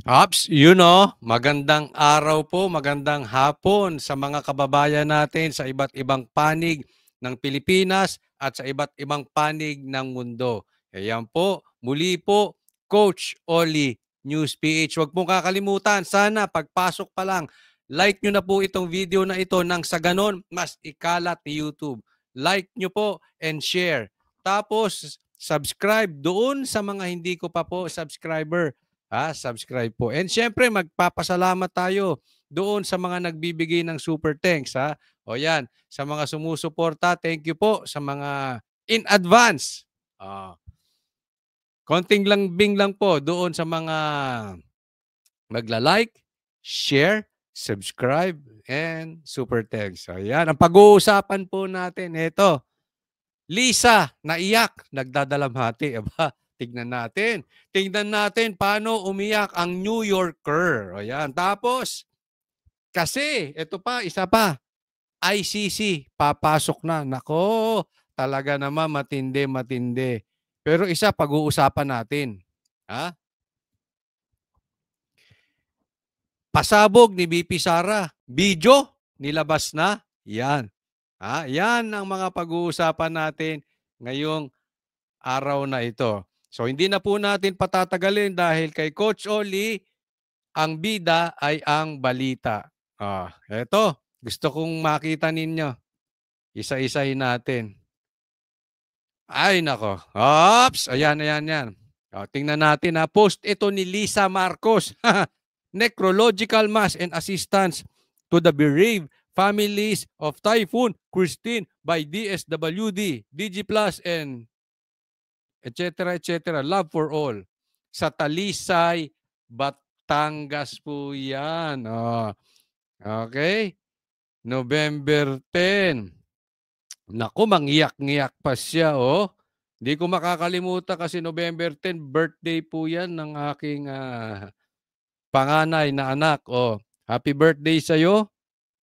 Magandang araw po, magandang hapon sa mga kababayan natin sa iba't ibang panig ng Pilipinas at sa iba't ibang panig ng mundo. Ayan po, muli po, Coach Oli News PH. Huwag pong kakalimutan, sana pagpasok pa lang, like nyo na po itong video na ito nang sa ganon, mas ikalat ni YouTube. Like nyo po and share. Tapos, subscribe doon sa mga hindi ko pa po subscriber. Subscribe po. And syempre, magpapasalamat tayo doon sa mga nagbibigay ng super thanks. O yan, sa mga sumusuporta, thank you po sa mga in advance. Ah, konting lambing lang po doon sa mga magla-like, share, subscribe, and super thanks. So yan, ang pag-uusapan po natin, ito, Lisa, naiyak, nagdadalamhati. Aba, tignan natin. Tignan natin paano umiyak ang New Yorker. O yan. Tapos, kasi, ito pa, isa pa, ICC, papasok na. Nako, talaga naman matindi, matindi. Pero isa, pag-uusapan natin. Ha? Pasabog ni BP Sara. Video, nilabas na. Yan. Yan ang mga pag-uusapan natin ngayong araw na ito. So hindi na po natin patatagalin dahil kay Coach Oli, ang bida ay ang balita. Eto, gusto kong makita ninyo. Isa-isahin natin. Ay nako. Ops, ayan, ayan, yan. Tingnan natin post ito ni Lisa Marcos. Necrological mass and assistance to the bereaved families of Typhoon Christine by DSWD, DG Plus, and etc. etc. Love for all. Sa Talisay, Batangas po yan. Okay? November 10. Naku, mangiyak-ngiyak pa siya, Hindi ko makakalimutan kasi November 10, birthday po yan ng aking panganay na anak. Happy birthday sa'yo.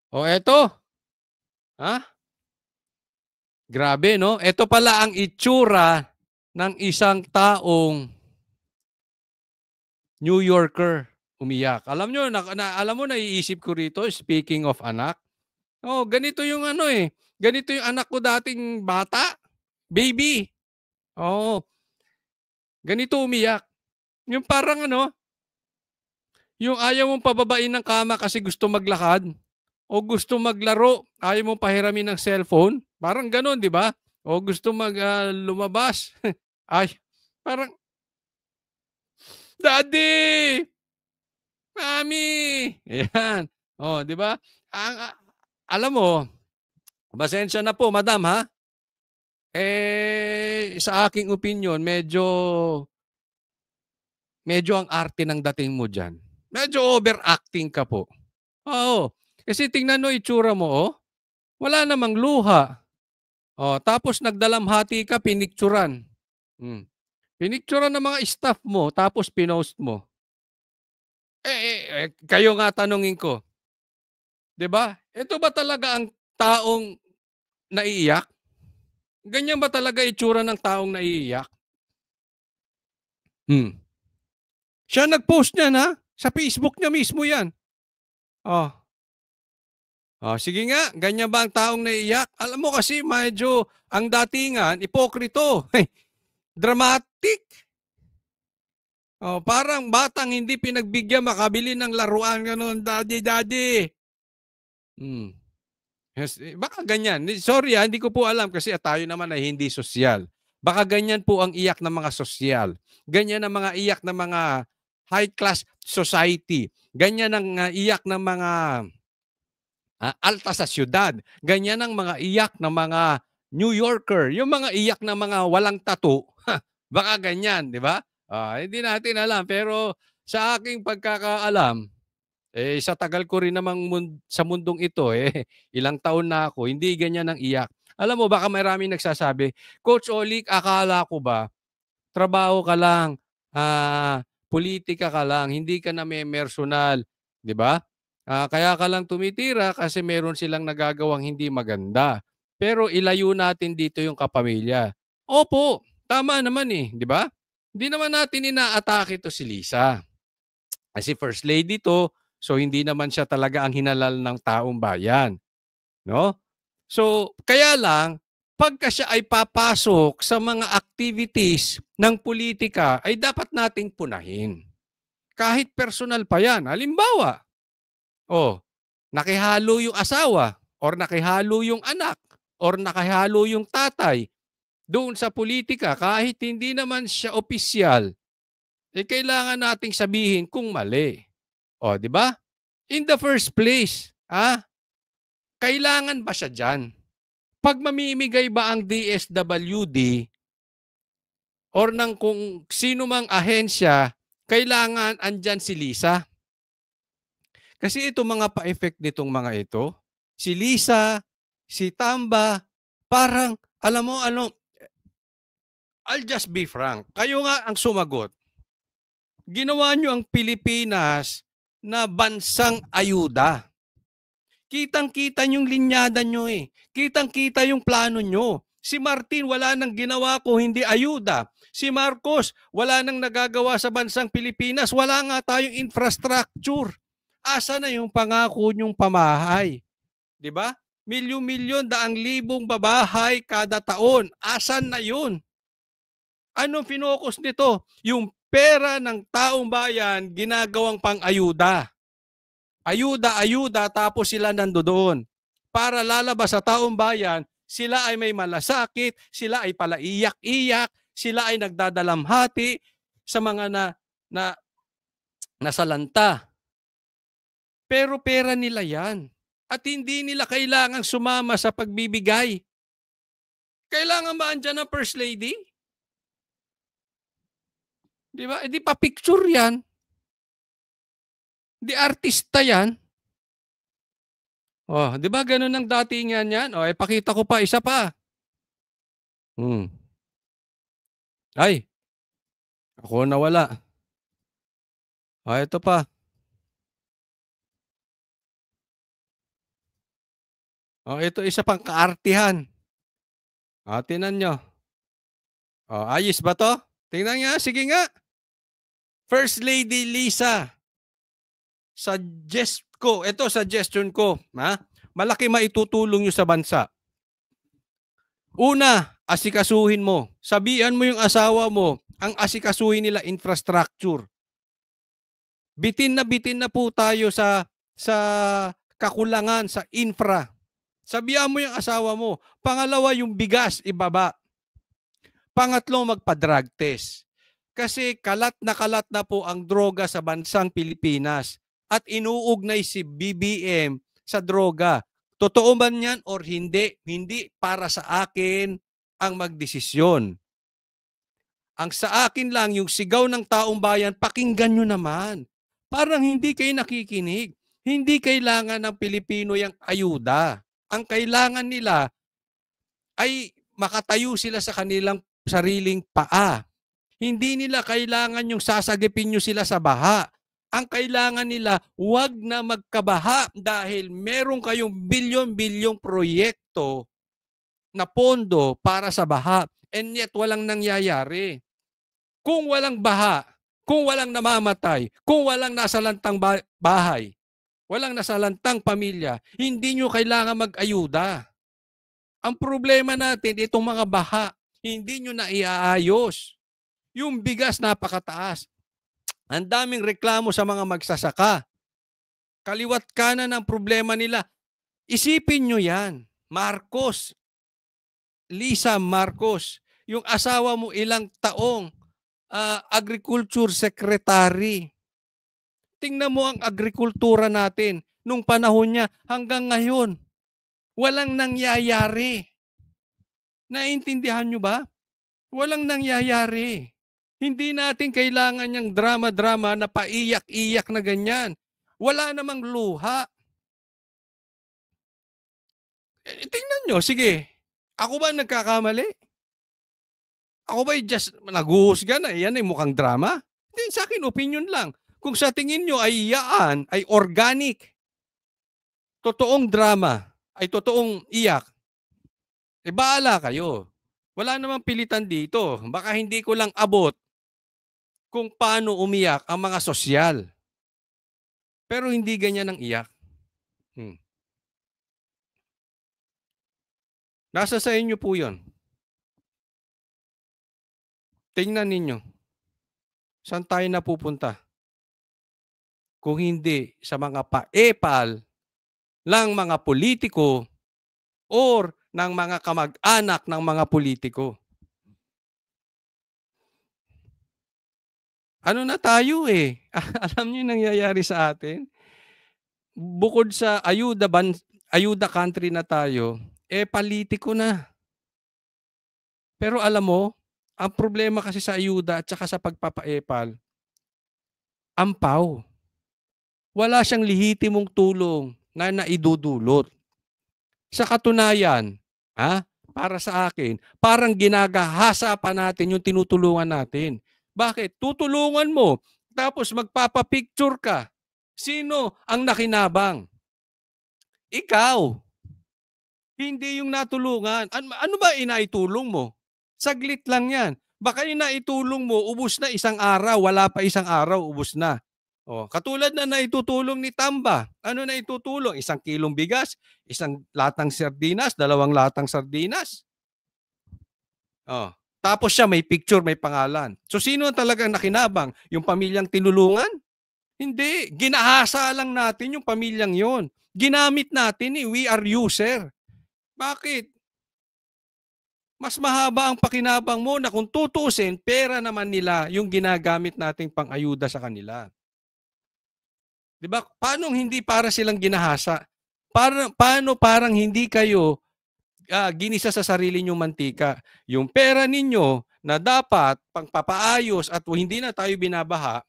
Eto. Grabe, no? Ito pala ang itsura ng isang taong New Yorker umiyak. Alam nyo, alam mo, naiisip ko rito, speaking of anak, ganito yung ganito yung anak ko dating bata, baby. Ganito umiyak. Yung parang yung ayaw mong pababain ng kama kasi gusto maglakad o gusto maglaro, ayaw mong pahiramin ng cellphone. Parang ganon, di ba? O gusto lumabas. Ay, parang, Daddy! Mami! Ayan. Di ba? Alam mo, pasensya na po, madam, ha? Sa aking opinion, medyo ang arte ng dating mo dyan. Medyo overacting ka po. Kasi tingnan mo itsura mo, wala namang luha. Tapos nagdalamhati ka, pinicturan. Pinicturan ng mga staff mo, tapos pinost mo. Kayo nga tanungin ko. 'Di ba? Ito ba talaga ang taong naiiyak? Ganyan ba talaga itsura ng taong naiiyak? Siya nag-post niyan, ha? Sa Facebook niya mismo yan. Sige nga, ganyan ba ang taong naiiyak? Alam mo kasi medyo ang datingan, ipokrito. Dramatic. Parang batang hindi pinagbigyan makabili ng laruan ganun, daddy, daddy. Yes, baka ganyan. Sorry, hindi ko po alam kasi tayo naman ay hindi sosyal. Baka ganyan po ang iyak ng mga sosyal. Ganyan ang mga iyak ng mga high class society. Ganyan ang iyak ng mga alta sa syudad. Ganyan ang mga iyak ng mga New Yorker. Yung mga iyak ng mga walang tattoo. Baka ganyan, di ba? Hindi natin alam. Pero sa aking pagkakaalam, sa tagal ko rin namang sa mundong ito, ilang taon na ako, hindi ganyan ang iyak. Alam mo, baka maraming nagsasabi, Coach Olik, akala ko ba, trabaho ka lang, politika ka lang, hindi ka na may personal, di ba? Kaya ka lang tumitira kasi meron silang nagagawang hindi maganda. Pero ilayo natin dito yung kapamilya. Opo, tama naman di ba? Hindi naman natin inaatake to si Lisa. Kasi first lady 'to, so hindi naman siya talaga ang hinalal ng taong bayan, 'no? So, kaya lang pagka siya ay papasok sa mga activities ng pulitika ay dapat nating punahin. Kahit personal pa 'yan. Halimbawa, oh, nakihalo yung asawa or nakihalo yung anak or nakihalo yung tatay doon sa politika kahit hindi naman siya opisyal, eh kailangan nating sabihin kung mali. O, di ba? In the first place, kailangan ba siya diyan? 'Pag mamimigay ba ang DSWD or ng kung sino mang ahensya, kailangan andiyan si Lisa? Kasi itong mga pa-effect nitong mga ito, si Lisa, si Tamba, parang alam mo ano, I'll just be frank, kayo nga ang sumagot. Ginawa niyo ang Pilipinas na bansang ayuda. Kitang-kita yung linyada nyo eh. Kitang-kita yung plano nyo. Si Martin wala nang ginawa ko hindi ayuda. Si Marcos wala nang nagagawa sa bansang Pilipinas. Wala nga tayong infrastructure. Asa na yung pangako nyong pamahay? 'Di ba? Milyon-milyon, daang libong babahay kada taon. Asan na yun? Anong finokus nito? Yung pera ng taong bayan ginagawang pang-ayuda. Ayuda, tapos sila nandoon. Para lalabas sa taong bayan, sila ay may malasakit, sila ay palaiyak-iyak, sila ay nagdadalamhati sa mga na nasalanta. Pero pera nila yan. At hindi nila kailangang sumama sa pagbibigay. Kailangan ba andyan ang First Lady? Di ba? Di pa picture yan. Di artista yan. Oh, 'di ba ganoon ang datingan niyan? Oh, ipakita ko pa isa pa. Ay, ako nawala. Oh, ito pa. Oh, ito isa pang kaartihan. Oh, tingnan nyo. Oh, ayos ba to? Tingnan nga, sige nga. First Lady Lisa. Suggestion ko, malaki maitutulong nyo sa bansa. Una, asikasuhin mo. Sabihan mo yung asawa mo, ang asikasuhin nila infrastructure. Bitin na po tayo sa kakulangan sa infra. Sabihan mo yung asawa mo. Pangalawa, yung bigas, ibaba. Pangatlo, magpa-drug test. Kasi kalat na po ang droga sa bansang Pilipinas at inuugnay si BBM sa droga. Totoo man yan or hindi? Hindi para sa akin ang magdesisyon. Ang sa akin lang, yung sigaw ng taong bayan, pakinggan nyo naman. Parang hindi kayo nakikinig. Hindi kailangan ng Pilipino yung ayuda. Ang kailangan nila ay makatayo sila sa kanilang sariling paa. Hindi nila kailangan yung sasagipin nyo sila sa baha. Ang kailangan nila, wag na magkabaha dahil meron kayong bilyon-bilyong proyekto na pondo para sa baha and yet walang nangyayari. Kung walang baha, kung walang namamatay, kung walang nasalantang bahay, walang nasalantang pamilya, hindi nyo kailangan mag-ayuda. Ang problema natin, itong mga baha, hindi nyo na iaayos. Yung bigas napakataas. Ang daming reklamo sa mga magsasaka. Kaliwat kanan ang problema nila. Isipin nyo yan. Marcos, Lisa Marcos, yung asawa mo ilang taong agriculture secretary. Tingnan mo ang agrikultura natin nung panahon niya hanggang ngayon. Walang nangyayari. Naintindihan nyo ba? Walang nangyayari. Hindi natin kailangan yung drama-drama na paiyak-iyak na ganyan. Wala namang luha. Tingnan nyo, sige. Ako ba nagkakamali? Ako ba just naguhusga na yan ay mukhang drama? Hindi, sa akin, opinion lang. Kung sa tingin nyo ay yaan, ay organic, totoong drama, ay totoong iyak, baala kayo. Wala namang pilitan dito. Baka hindi ko lang abot kung paano umiyak ang mga sosyal. Pero hindi ganyan ang iyak. Nasa sa inyo po yun. Tingnan ninyo. Saan tayo napupunta? Kung hindi sa mga paepal ng mga politiko or ng mga kamag-anak ng mga politiko. Ano na tayo eh? Alam niyo yung nangyayari sa atin? Bukod sa ayuda country na tayo, politiko na. Pero alam mo, ang problema kasi sa ayuda at saka sa pagpapaepal, ampaw. Wala siyang lehitimong tulong na naidudulot. Sa katunayan, para sa akin, parang ginagahasa pa natin yung tinutulungan natin. Bakit? Tutulungan mo, tapos magpapapicture ka. Sino ang nakinabang? Ikaw. Hindi yung natulungan. Ano ba inaitulong mo? Saglit lang yan. Baka yung naitulong mo, ubus na isang araw, wala pa isang araw, ubus na. Katulad na naitutulong ni Tamba. Ano na itutulong? 1 kilong bigas, 1 latang sardinas, 2 latang sardinas. Tapos siya may picture, may pangalan. So sino talagang nakinabang? Yung pamilyang tinulungan? Hindi. Ginahasa lang natin yung pamilyang yon. Ginamit natin we are user. Bakit? Mas mahaba ang pakinabang mo na kung tutusin, pera naman nila yung ginagamit nating pang-ayuda sa kanila. Diba? Paano hindi para silang ginahasa? Paano parang hindi kayo ginisa sa sarili nyong mantika? Yung pera ninyo na dapat pangpapaayos at hindi na tayo binabaha,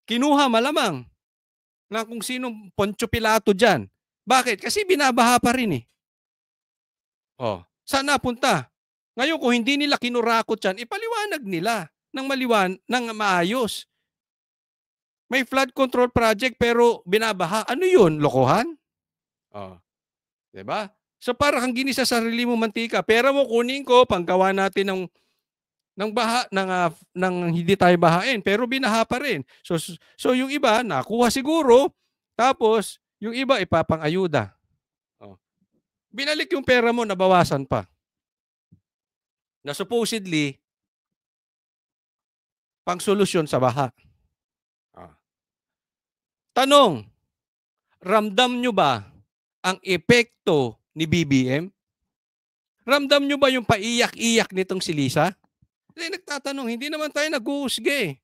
kinuha malamang na kung sinong Poncio Pilato dyan. Bakit? Kasi binabaha pa rin eh. Saan napunta? Ngayon kung hindi nila kinurakot yan, ipaliwanag nila ng maayos. May flood control project pero binabaha. Ano yun? Lokohan? Diba? So para kang ginisa sa sarili mo mantika, pera mo kunin ko, panggawa natin ng baha, ng hindi tayo bahain, pero binaha pa rin. So yung iba, nakuha siguro, tapos yung iba ipapang-ayuda. Binalik yung pera mo, nabawasan pa. Na supposedly, pang solusyon sa baha. Tanong, ramdam nyo ba ang epekto ni BBM? Ramdam nyo ba yung paiyak-iyak nitong si Lisa? Hindi nagtatanong, hindi naman tayo nag-uusga.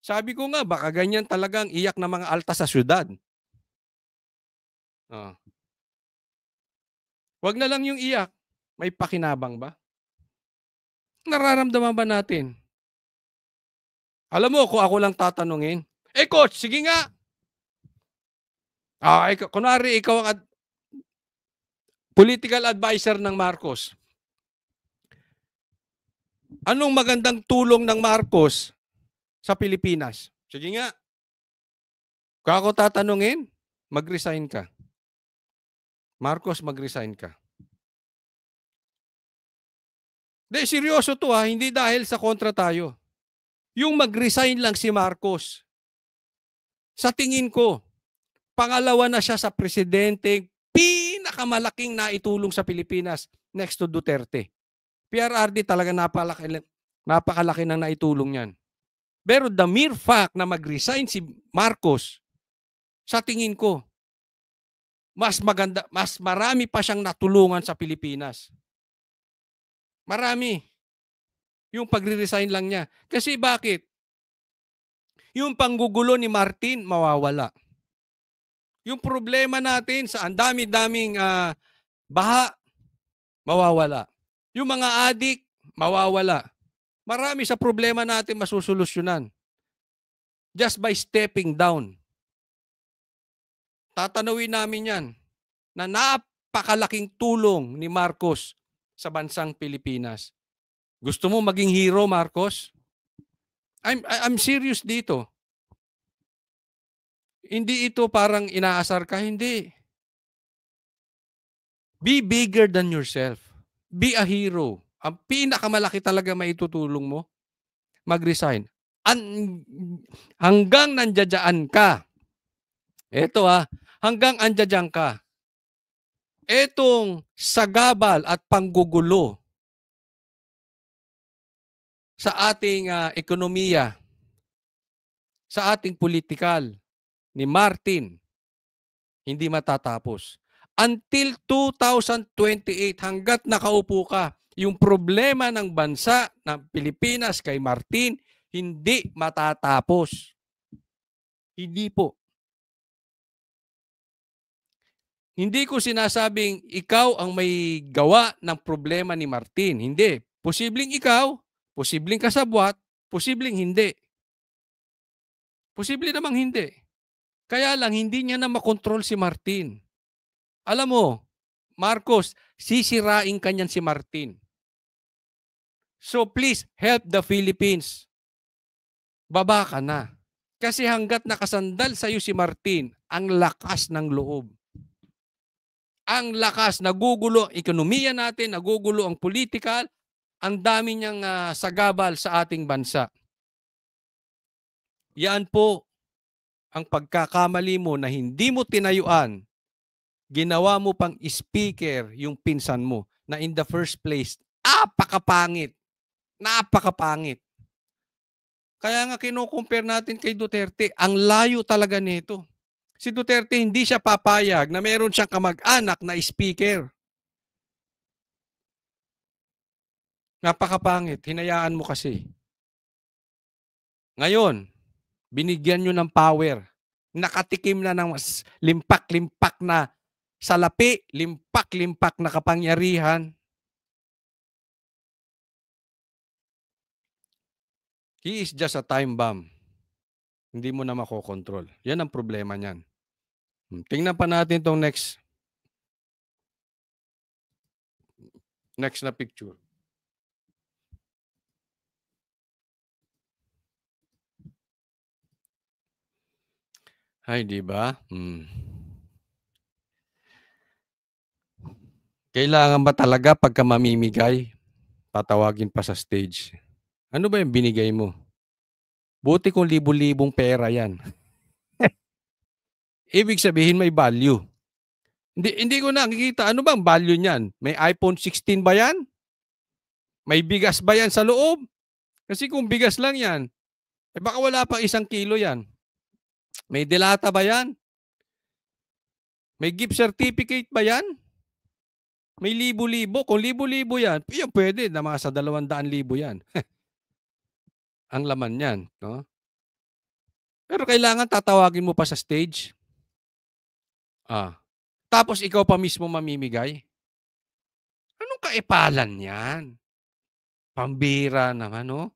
Sabi ko nga, baka ganyan talagang iyak ng mga alta sa syudad. Wag na lang yung iyak. May pakinabang ba? Nararamdaman ba natin? Alam mo, kung ako lang tatanungin, coach, sige nga. Kunwari, ikaw ang political advisor ng Marcos. Anong magandang tulong ng Marcos sa Pilipinas? Sige nga. Kung ako tatanungin, mag-resign ka. Marcos, mag-resign ka. Seryoso to hindi dahil sa kontra tayo. Yung mag-resign lang si Marcos, sa tingin ko, pangalawa na siya sa presidente pinakamalaking naitulong sa Pilipinas next to Duterte. PRRD talaga napakalaki ng naitulong niyan. Pero the mere fact na mag-resign si Marcos, sa tingin ko, mas maganda, mas marami pa siyang natulungan sa Pilipinas. Marami. Yung pagre-resign lang niya. Kasi bakit? Yung panggugulo ni Martin, mawawala. Yung problema natin sa ang dami-daming baha, mawawala. Yung mga adik, mawawala. Marami sa problema natin masusolusyonan. Just by stepping down. Tatanawin namin yan na napakalaking tulong ni Marcos sa bansang Pilipinas. Gusto mo maging hero, Marcos? I'm serious dito. Hindi ito parang inaasar ka, hindi. Be bigger than yourself. Be a hero. Ang pinakamalaki talaga maitutulong mo, mag-resign. Hanggang nandiyadyaan ka, Eto hanggang andiyan ka. Etong sagabal at panggugulo sa ating ekonomiya, sa ating politikal ni Martin, hindi matatapos. Until 2028, hanggat nakaupo ka, yung problema ng bansa ng Pilipinas kay Martin, hindi matatapos. Hindi po. Hindi ko sinasabing ikaw ang may gawa ng problema ni Martin. Hindi. Posibleng ikaw, posibleng kasabwat, posibleng hindi. Posible namang hindi. Kaya lang, hindi niya na makontrol si Martin. Alam mo, Marcos, sisirain ka niyan si Martin. So please, help the Philippines. Baba ka na. Kasi hanggat nakasandal sa'yo si Martin, ang lakas ng loob. Ang lakas, nagugulo ang ekonomiya natin, nagugulo ang political, ang dami niyang sagabal sa ating bansa. Yan po ang pagkakamali mo na hindi mo tinayuan, ginawa mo pang speaker yung pinsan mo na in the first place, napakapangit. Napakapangit. Kaya nga kino-compare natin kay Duterte, ang layo talaga nito. Si Duterte hindi siya papayag na meron siyang kamag-anak na speaker. Napakapangit, hinayaan mo kasi. Ngayon, binigyan nyo ng power. Nakatikim na ng limpak-limpak na salapi, limpak-limpak na kapangyarihan. He is just a time bomb. Hindi mo na makokontrol. Yan ang problema niyan. Tingnan pa natin tong next na picture. Ay, di ba? Kailangan ba talaga pagka mamimigay, tatawagin pa sa stage? Ano ba yung binigay mo? Buti kung libo-libong pera yan. Ibig sabihin may value. Hindi ko nakikita. Ano bang value niyan? May iPhone 16 ba yan? May bigas ba yan sa loob? Kasi kung bigas lang yan, baka wala pang 1 kilo yan. May delata ba yan? May gift certificate ba yan? May libo-libo. Kung libo-libo yan, pwede na mga sa 200,000 yan. Ang laman yan. No? Pero kailangan tatawagin mo pa sa stage. Tapos ikaw pa mismo mamimigay. Anong kaipalan yan? Pambira naman, no?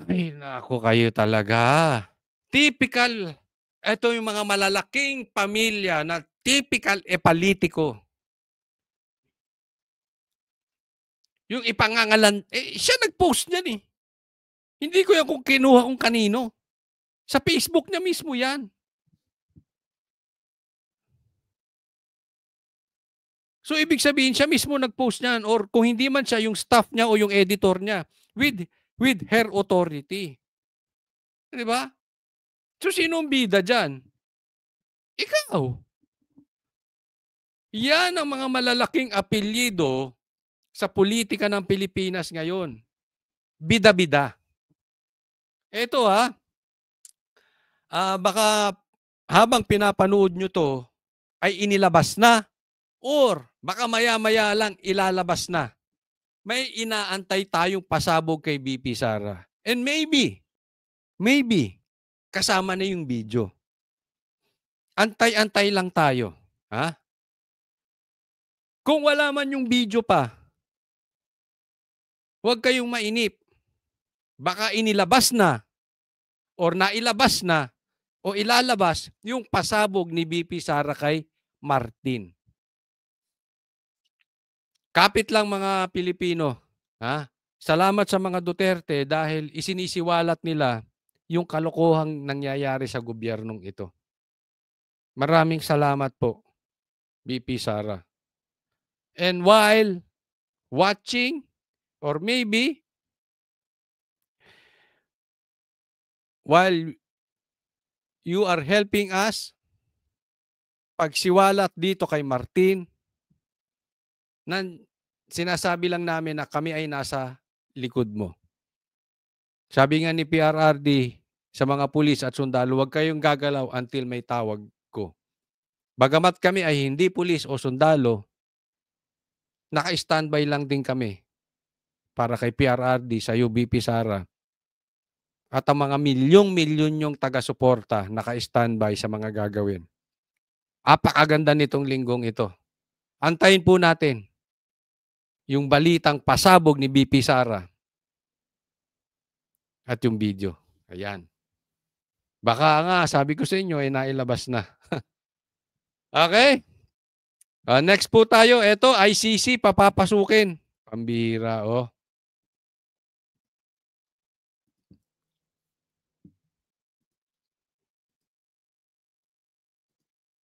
Ay, naku kayo talaga. Typical. Ito yung mga malalaking pamilya na typical politiko. Yung ipangangalan, siya nag-post niyan eh. Hindi ko yan kung kinuha kung kanino. Sa Facebook niya mismo yan. So, ibig sabihin, siya mismo nag-post niyan or kung hindi man siya, yung staff niya o yung editor niya with her authority. Di ba? So, sinong bida dyan? Ikaw. Yan ang mga malalaking apelyido sa politika ng Pilipinas ngayon. Bida-bida. Ito baka habang pinapanood nyo to, ay inilabas na or baka maya-maya lang ilalabas na. May inaantay tayong pasabog kay BP Sara. And maybe, kasama na yung video. Antay-antay lang tayo. Kung wala man yung video pa, huwag kayong mainip. Baka inilabas na or nailabas na o ilalabas yung pasabog ni BP Sara kay Martin. Kapit lang mga Pilipino. Salamat sa mga Duterte dahil isinisiwalat nila yung kalokohang nangyayari sa gobyernong ito. Maraming salamat po, BP Sara. And while watching or maybe while you are helping us pagsiwalat dito kay Martin na sinasabi lang namin na kami ay nasa likod mo. Sabi nga ni PRRD sa mga pulis at sundalo, huwag kayong gagalaw until may tawag ko. Bagamat kami ay hindi pulis o sundalo, naka-standby lang din kami para kay PRRD sa UBP Sara. At ang mga milyong-milyon yung taga-suporta naka-standby sa mga gagawin. Apakaganda nitong linggong ito. Antayin po natin yung balitang pasabog ni BP Sara at yung video. Ayan. Baka nga, sabi ko sa inyo, ay nailabas na. Okay? Next po tayo. Ito, ICC, papapasukin. Pambira, oh.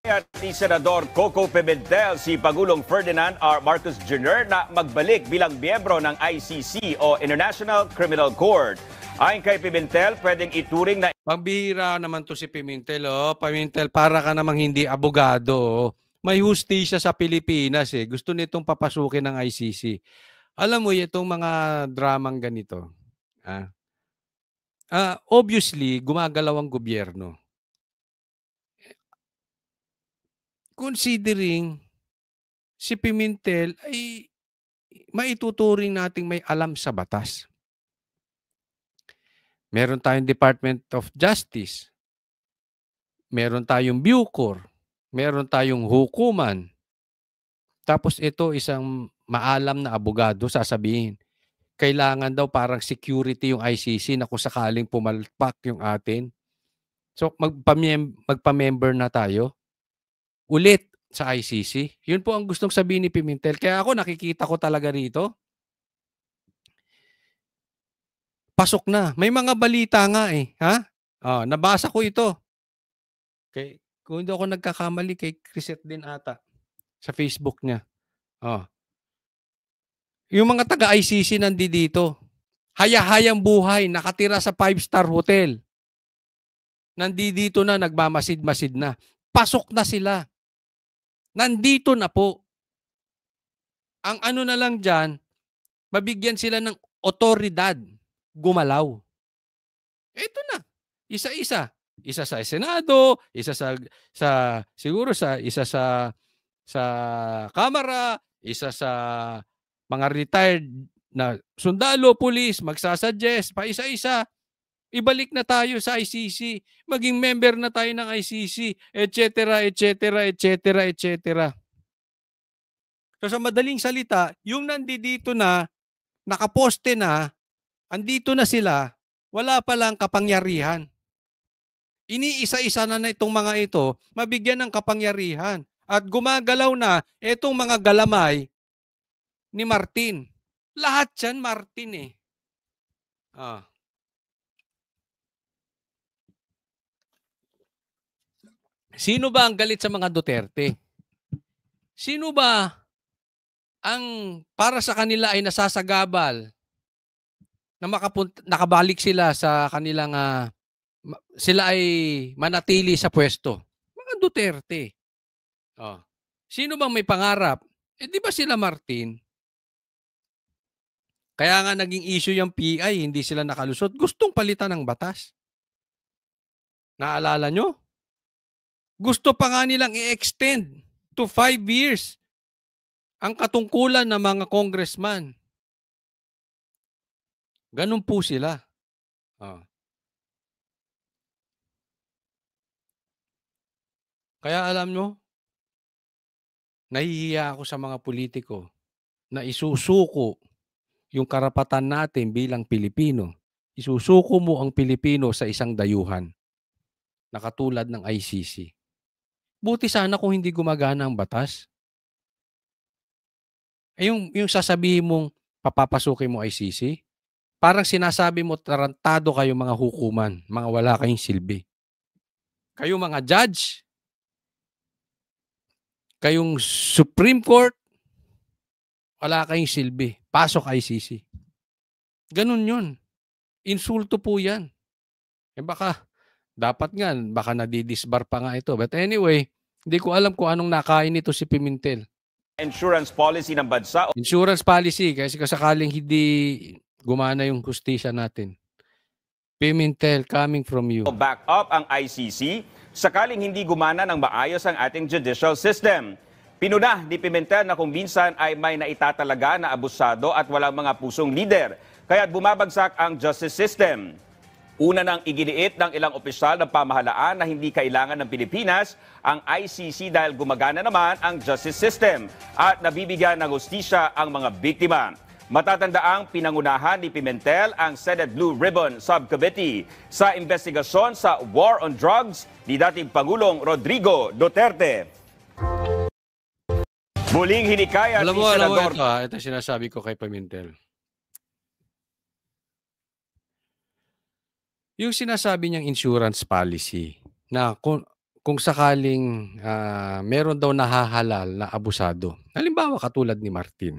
At ni Senador Coco Pimentel si Pangulong Ferdinand R. Marcos Jr. na magbalik bilang miyembro ng ICC o International Criminal Court. Ayon kay Pimentel, pwedeng ituring na Pambira naman to si Pimentel, oh. Pimentel, para ka namang hindi abogado, oh. May hustisya sa Pilipinas, eh. Gusto nitong papasukin ng ICC. Alam mo, itong mga dramang ganito, obviously, gumagalaw ang gobyerno. Considering si Pimentel ay maituturing nating may alam sa batas. Meron tayong Department of Justice. Meron tayong Bucor. Meron tayong hukuman. Tapos ito, isang maalam na abogado, sasabihin, kailangan daw parang security yung ICC na kung sakaling pumalpak yung atin. So magpa-member na tayo ulit sa ICC. Yun po ang gustong sabihin ni Pimentel. Kaya ako nakikita ko talaga rito. Pasok na. May mga balita nga eh. Ha? Nabasa ko ito. Okay. Kung hindi ako nagkakamali, kay Chriset din ata. Sa Facebook niya. Yung mga taga-ICC nandito. Haya-hayang buhay. Nakatira sa 5-star hotel. Nandito na, nagmamasid-masid na. Pasok na sila. Nandito na po. Ang ano na lang dyan, mabigyan sila ng otoridad. Gumalaw. Ito na. Isa-isa. Isa sa Senado, isa siguro isa sa Kamara, isa sa mga retired na sundalo, pulis, magsasuggest pa isa-isa. Ibalik na tayo sa ICC. Maging member na tayo ng ICC, etc., etc., etc., etc. So sa madaling salita, yung nandito na, nakaposte na, andito na sila, wala palang kapangyarihan. Iniisa-isa na itong mga ito, mabigyan ng kapangyarihan. At gumagalaw na itong mga galamay ni Martin. Lahat yan, Martin eh. Sino ba ang galit sa mga Duterte? Sino ba ang para sa kanila ay nasasagabal na nakabalik sila sa kanilang sila ay manatili sa pwesto? Mga Duterte. Sino bang may pangarap? Di ba sila Martin? Kaya nga naging issue yung PI, hindi sila nakalusot. Gustong palitan ng batas. Naalala nyo? Gusto pa nga nilang i-extend to 5 years ang katungkulan ng mga congressman. Ganun po sila. Kaya alam nyo, nahihiya ako sa mga politiko na isusuko yung karapatan natin bilang Pilipino. Isusuko mo ang Pilipino sa isang dayuhan na katulad ng ICC. Buti sana kung hindi gumagana ang batas. Yung sasabihin mong papapasukin mo ICC, parang sinasabi mo tarantado kayo mga hukuman, mga wala kayong silbi. Kayo mga judge, kayong Supreme Court, wala kayong silbi. Pasok ICC. Ganun yun. Insulto po yan. Baka Dapat nga, baka nadidisbar pa nga ito. But anyway, hindi ko alam kung anong nakain nito si Pimentel. Insurance policy ng bansa Insurance policy, kasi sakaling hindi gumana yung hustisya natin. Pimentel, coming from you. o back up ang ICC sakaling hindi gumana ng maayos ang ating judicial system. Pinuna ni Pimentel na kung minsan ay may naitatalaga na abusado at walang mga pusong lider, kaya't bumabagsak ang justice system. Una nang iginiit ng ilang opisyal ng pamahalaan na hindi kailangan ng Pilipinas ang ICC dahil gumagana naman ang justice system at nabibigyan ng hustisya ang mga biktima. Matatandaang pinangunahan ni Pimentel ang Senate Blue Ribbon Subcommittee sa investigasyon sa war on drugs ni dating Pangulong Rodrigo Duterte. Muling hinikayat Alam ni mo Senador ito sinasabi ko kay Pimentel. Yung sinasabi niyang insurance policy na kung sakaling meron daw nahahalal na abusado. Halimbawa katulad ni Martin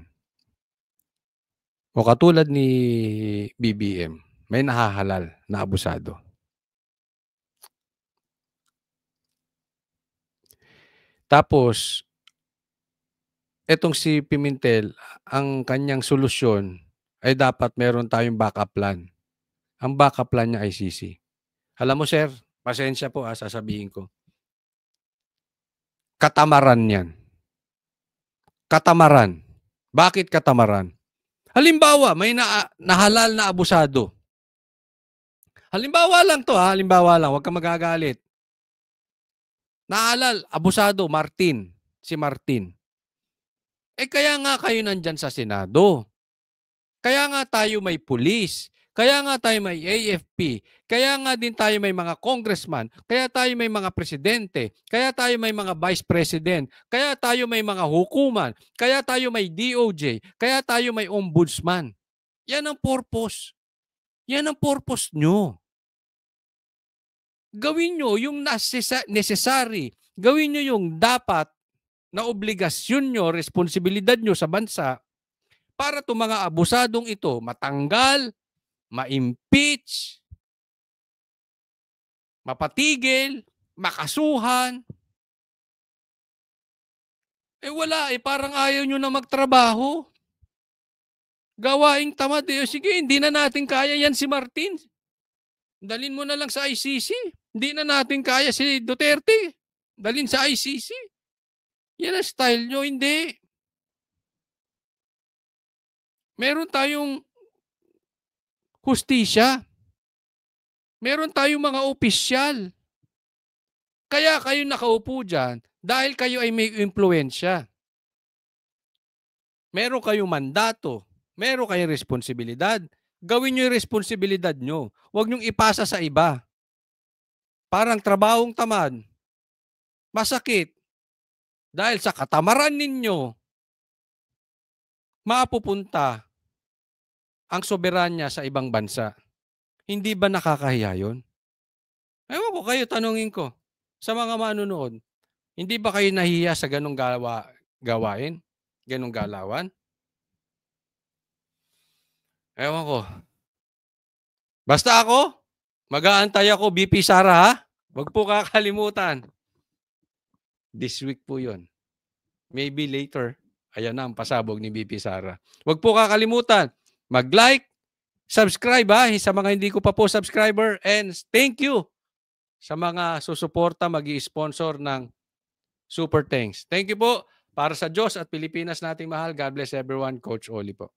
o katulad ni BBM, may nahahalal na abusado. Tapos, etong si Pimentel, ang kanyang solusyon ay dapat meron tayong backup plan. Ang backup plan niya ICC. Alam mo sir, pasensya po sasabihin ko. Katamaran yan. Katamaran. Bakit katamaran? Halimbawa, may nahalal na abusado. Halimbawa lang to halimbawa lang, huwag kang magagalit. Nahalal, abusado, Martin. Si Martin. Kaya nga kayo nandyan sa Senado. Kaya nga tayo may pulis. Kaya nga tayo may AFP. Kaya nga din tayo may mga congressman. Kaya tayo may mga presidente. Kaya tayo may mga vice president. Kaya tayo may mga hukuman. Kaya tayo may DOJ. Kaya tayo may ombudsman. Yan ang purpose. Yan ang purpose nyo. Gawin nyo yung necessary. Gawin nyo yung dapat na obligasyon nyo, responsibilidad nyo sa bansa para itong mga abusadong ito matanggal, ma-impeach, mapatigil, makasuhan. Wala parang ayaw nyo na magtrabaho. Gawaing tamad sige, hindi na natin kaya yan si Martin. Dalin mo na lang sa ICC. Hindi na natin kaya si Duterte. Dalin sa ICC. Yan ang style nyo, hindi. Meron tayong hustisya. Meron tayong mga opisyal. Kaya kayo nakaupo dyan dahil kayo ay may impluensya. Meron kayong mandato. Meron kayong responsibilidad. Gawin nyo yung responsibilidad nyo. Huwag nyong ipasa sa iba. Parang trabahong tamad. Masakit. Dahil sa katamaran ninyo, mapupunta ang soberanya sa ibang bansa. Hindi ba nakakahiya yun? Ewan ko kayo, tanungin ko. Sa mga manunood, hindi ba kayo nahihiya sa ganong gawain? Ganong galawan? Ewan ko. Basta ako, mag-aantay ako, BP Sara ha? Huwag po kakalimutan. This week po yun. Maybe later. Ayan na ang pasabog ni BP Sara. Huwag po kakalimutan. Mag-like, subscribe sa mga hindi ko pa po subscriber. And thank you sa mga susuporta, mag-i-sponsor ng Super Thanks. Thank you po. Para sa Diyos at Pilipinas nating mahal. God bless everyone. Coach Oli po.